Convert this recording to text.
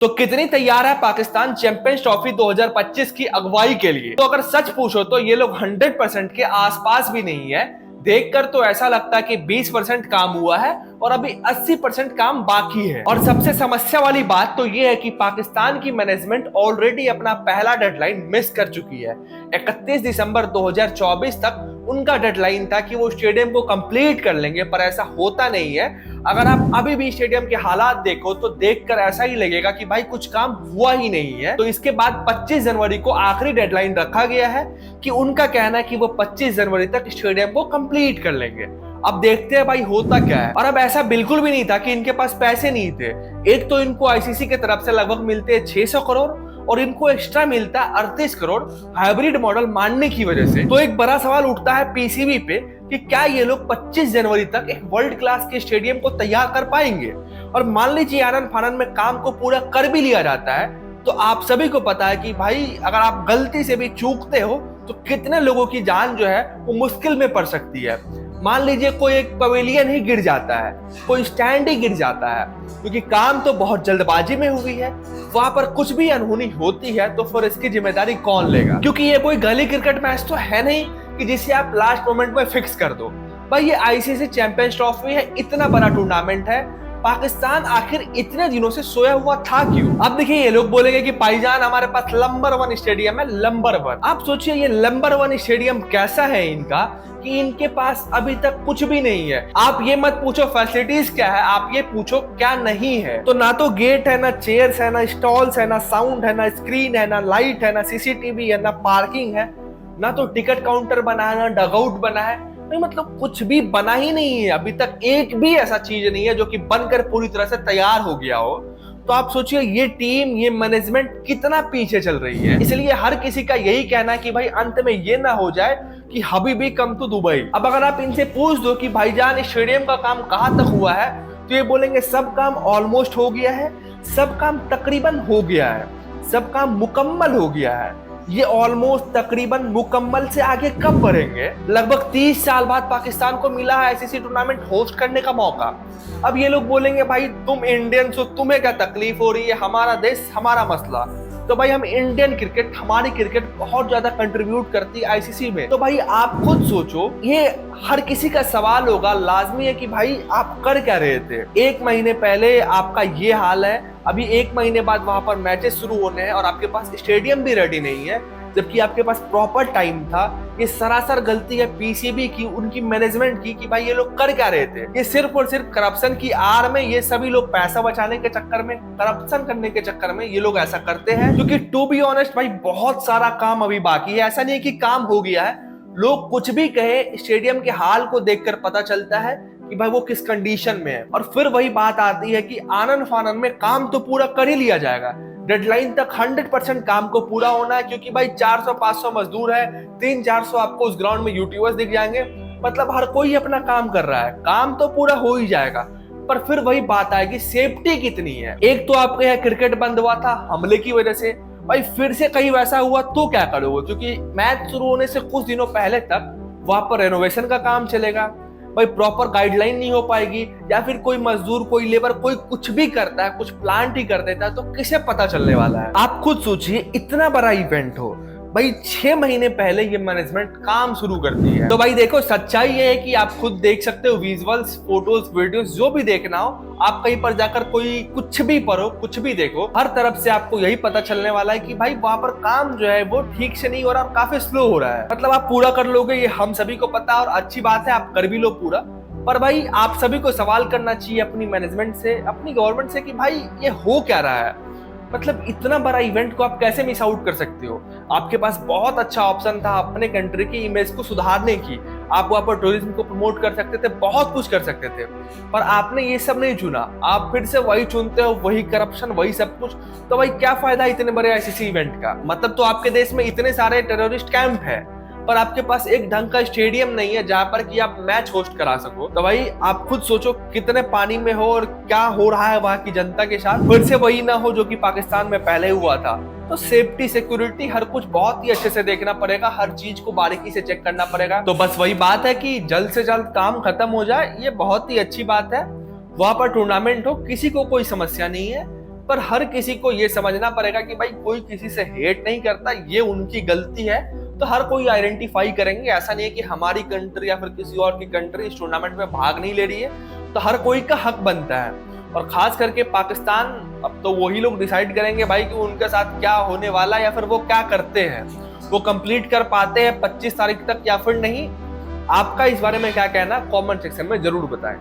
तो कितनी तैयार है पाकिस्तान चैंपियंस ट्रॉफी 2025 की अगुवाई के लिए? तो अगर सच पूछो तो ये लोग 100% के आसपास भी नहीं है। देखकर तो ऐसा लगता है कि 20% काम हुआ है और अभी 80% काम बाकी है। और सबसे समस्या वाली बात तो ये है कि पाकिस्तान की मैनेजमेंट ऑलरेडी अपना पहला डेडलाइन मिस कर चुकी है। 31 दिसंबर 2024 तक उनका डेडलाइन था कि वो स्टेडियम को कंप्लीट कर लेंगे, पर ऐसा होता नहीं है। अगर आप अभी भी स्टेडियम के हालात देखो तो देखकर ऐसा ही लगेगा कि भाई कुछ काम हुआ ही नहीं है। तो इसके बाद 25 जनवरी को आखिरी डेडलाइन रखा गया है कि उनका कहना है कि वो 25 जनवरी तक स्टेडियम को कंप्लीट कर लेंगे। अब देखते हैं भाई होता क्या है। और अब ऐसा बिल्कुल भी नहीं था कि इनके पास पैसे नहीं थे। एक तो इनको आईसीसी की तरफ से लगभग मिलते हैं 600 करोड़ और इनको एक्स्ट्रा मिलता है 38 करोड़ हाइब्रिड मॉडल मानने की वजह से। तो एक बड़ा सवाल उठता है पीसीबी पे कि क्या ये लोग 25 जनवरी तक एक वर्ल्ड क्लास के स्टेडियम को तैयार कर पाएंगे? और मान लीजिए आनन फानन में काम को पूरा कर भी लिया जाता है तो आप सभी को पता है कि भाई अगर आप गलती से भी चूकते हो तो कितने लोगों की जान जो है वो मुश्किल में पड़ सकती है। मान लीजिए कोई एक पवेलियन ही गिर जाता है, कोई स्टैंड ही गिर जाता है, क्योंकि काम तो बहुत जल्दबाजी में हुई है, वहां पर कुछ भी अनहोनी होती है तो फिर इसकी जिम्मेदारी कौन लेगा? क्योंकि ये कोई गली क्रिकेट मैच तो है नहीं कि जिसे आप लास्ट मोमेंट में फिक्स कर दो। भाई ये आईसीसी चैंपियंस ट्रॉफी है, इतना बड़ा टूर्नामेंट है। पाकिस्तान आखिर इतने दिनों से सोया हुआ था क्यों? अब देखिए ये लोग बोलेंगे कि भाईजान हमारे पास नंबर 1 स्टेडियम है, नंबर 1। आप सोचिए ये नंबर 1 स्टेडियम कैसा है इनका कि इनके पास अभी तक कुछ भी नहीं है। आप ये मत पूछो फैसिलिटीज क्या है, आप ये पूछो क्या नहीं है। तो ना तो गेट है, ना चेयर्स है, ना स्टॉल्स है, ना साउंड है, ना स्क्रीन है, ना लाइट है, ना सीसीटीवी है, ना पार्किंग है, ना तो टिकट काउंटर बना है, ना डगआउट बना है। नहीं मतलब कुछ भी बना ही नहीं है। अभी तक एक भी ऐसा चीज नहीं है जो कि बनकर पूरी तरह से तैयार हो गया हो। तो आप सोचिए ये टीम, ये मैनेजमेंट कितना पीछे चल रही है। इसलिए हर किसी का यही कहना है कि भाई अंत में ये ना हो जाए कि हबीबी कम टू दुबई। अब अगर आप इनसे पूछ दो कि भाईजान स्टेडियम का काम कहां तक हुआ है तो ये बोलेंगे सब काम ऑलमोस्ट हो गया है, सब काम तकरीबन हो गया है, सब काम मुकम्मल हो गया है। ये ऑलमोस्ट तकरीबन मुकम्मल से आगे कब बढ़ेंगे? लगभग 30 साल बाद पाकिस्तान को मिला है आईसीसी टूर्नामेंट होस्ट करने का मौका। अब ये लोग बोलेंगे भाई तुम इंडियंस हो, तुम्हें क्या तकलीफ हो रही है, हमारा देश हमारा मसला। तो भाई हम इंडियन क्रिकेट, हमारी क्रिकेट बहुत ज्यादा कंट्रीब्यूट करती है आईसीसी में। तो भाई आप खुद सोचो, ये हर किसी का सवाल होगा, लाजमी है कि भाई आप कर क्या रहे थे? 1 महीने पहले आपका ये हाल है, अभी 1 महीने बाद वहां पर मैचेस शुरू होने हैं और आपके पास स्टेडियम भी रेडी नहीं है, जबकि आपके पास प्रॉपर टाइम था। ये सरासर गलती है पीसीबी की, उनकी मैनेजमेंट की कि भाई ये लोग कर क्या रहे थे। ये सिर्फ और सिर्फ करप्शन की आड़ में, ये सभी लोग पैसा बचाने के चक्कर में, करप्शन करने के चक्कर में ये लोग ऐसा करते हैं। क्योंकि टू बी ऑनेस्ट भाई बहुत सारा काम अभी बाकी है। ऐसा नहीं है कि काम हो गया है। लोग कुछ भी कहे, स्टेडियम के हाल को देखकर पता चलता है कि भाई वो किस कंडीशन में है। और फिर वही बात आती है कि आनन फानन में काम तो पूरा कर ही लिया जाएगा, डेडलाइन तक 100% काम को पूरा होना है। क्योंकि भाई 400-500 मजदूर है, 300-400 आपको उस ग्राउंड में यूट्यूबर्स दिख जाएंगे। मतलब हर कोई अपना काम कर रहा है, काम तो पूरा हो ही जाएगा। पर फिर वही बात आएगी, सेफ्टी कितनी है? एक तो आपके यहाँ क्रिकेट बंद हुआ था हमले की वजह से, भाई फिर से कहीं वैसा हुआ तो क्या करोगे? क्योंकि मैच शुरू होने से कुछ दिनों पहले तक वहां पर रेनोवेशन का काम चलेगा। भाई प्रॉपर गाइडलाइन नहीं हो पाएगी, या फिर कोई मजदूर, कोई लेबर, कोई कुछ भी करता है, कुछ प्लांट ही कर देता है तो किसे पता चलने वाला है? आप खुद सोचिए, इतना बड़ा इवेंट हो, भाई 6 महीने पहले ये मैनेजमेंट काम शुरू करती है। तो भाई देखो सच्चाई ये है कि आप खुद देख सकते हो, विजुअल्स, फोटोज, वीडियोस जो भी देखना हो, आप कहीं पर जाकर कोई कुछ भी पढ़ो, कुछ भी देखो, हर तरफ से आपको यही पता चलने वाला है कि भाई वहां पर काम जो है वो ठीक से नहीं हो रहा और काफी स्लो हो रहा है। मतलब आप पूरा कर लोगे ये हम सभी को पता है और अच्छी बात है, आप कर भी लो पूरा। पर भाई आप सभी को सवाल करना चाहिए अपनी मैनेजमेंट से, अपनी गवर्नमेंट से कि भाई ये हो क्या रहा है? मतलब इतना बड़ा इवेंट को आप कैसे मिस आउट कर सकते हो? आपके पास बहुत अच्छा ऑप्शन था अपने कंट्री की इमेज को सुधारने की, आप वहां पर टूरिज्म को प्रमोट कर सकते थे, बहुत कुछ कर सकते थे, पर आपने ये सब नहीं चुना। आप फिर से वही चुनते हो, वही करप्शन, वही सब कुछ। तो भाई क्या फायदा इतने बड़े आईसीसी इवेंट का? मतलब तो आपके देश में इतने सारे टेररिस्ट कैंप है पर आपके पास एक ढंग का स्टेडियम नहीं है जहां पर कि आप मैच होस्ट करा सको। तो भाई आप खुद सोचो कितने पानी में हो और क्या हो रहा है वहां की जनता के साथ। फिर से वही ना हो जो कि पाकिस्तान में पहले हुआ था। तो सेफ्टी, सिक्योरिटी, हर कुछ बहुत ही अच्छे से देखना पड़ेगा, हर चीज को बारीकी से चेक करना पड़ेगा। तो बस वही बात है कि जल्द से जल्द काम खत्म हो जाए, ये बहुत ही अच्छी बात है। वहां पर टूर्नामेंट हो, किसी को कोई समस्या नहीं है, पर हर किसी को ये समझना पड़ेगा कि भाई कोई किसी से हेट नहीं करता, ये उनकी गलती है, तो हर कोई आइडेंटिफाई करेंगे। ऐसा नहीं है कि हमारी कंट्री या फिर किसी और की कंट्री इस टूर्नामेंट में भाग नहीं ले रही है, तो हर कोई का हक बनता है। और खास करके पाकिस्तान, अब तो वही लोग डिसाइड करेंगे भाई कि उनके साथ क्या होने वाला है या फिर वो क्या करते हैं, वो कंप्लीट कर पाते हैं 25 तारीख तक या फिर नहीं। आपका इस बारे में क्या कहना, कमेंट सेक्शन में जरूर बताएं।